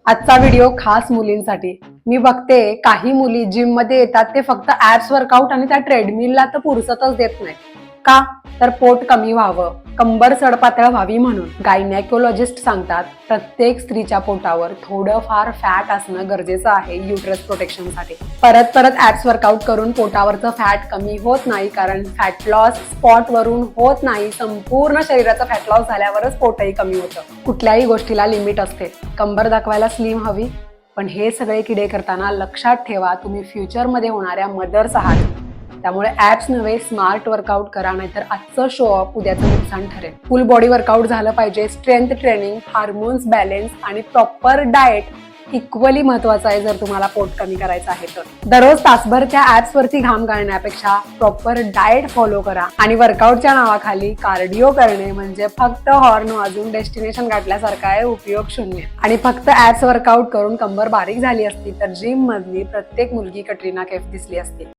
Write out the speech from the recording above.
आजचा व्हिडिओ खास मुलींसाठी. मी बघते काही मुली जिम मध्ये येतात ते फक्त ऍप्स वर्कआउट आणि त्या ट्रेडमिलला तर पुरसतच देत नाही. का? तर पोट कमी व्हावं, कंबर सडपातळ व्हावी म्हणून. गायनेकोलॉजिस्ट सांगतात प्रत्येक स्त्रीच्या पोटावर थोडंफार फॅट असणं गरजेचं आहे युटरस प्रोटेक्शनसाठी. परत परत ऍप्स वर्कआउट करून पोटावरचं फॅट कमी होत नाही, कारण फॅट लॉस स्पॉट वरून होत नाही. संपूर्ण शरीराचा फॅट लॉस झाल्यावरच पोटही कमी होतं. कुठल्याही गोष्टीला लिमिट असते. कंबर दाखवायला स्लिम हवी, पण हे सगळे किडे करताना लक्षात ठेवा तुम्ही फ्युचरमध्ये होणाऱ्या मदर्स आहात. त्यामुळे ऍप्स नव्हे, स्मार्ट वर्कआउट करा, नाहीतर आजचं शो ऑफ उद्याचं नुकसान ठरेल. फुल बॉडी वर्कआउट झालं पाहिजे. स्ट्रेंथ ट्रेनिंग, हार्मोन्स बॅलन्स आणि प्रॉपर डाएट इक्वली महत्वाचं आहे जर तुम्हाला पोट कमी करायचं आहे तर. दररोज तासभर त्या ऍप्स वरती घाम गाळण्यापेक्षा प्रॉपर डाएट फॉलो करा आणि वर्कआउटच्या नावाखाली कार्डिओ करणे म्हणजे फक्त हॉर्न वाजून डेस्टिनेशन गाठल्यासारखा आहे, उपयोग शून्य. आणि फक्त ऍप्स वर्कआउट करून कंबर बारीक झाली असती तर जिम मधली प्रत्येक मुलगी कटरीना कैफ दिसली असती.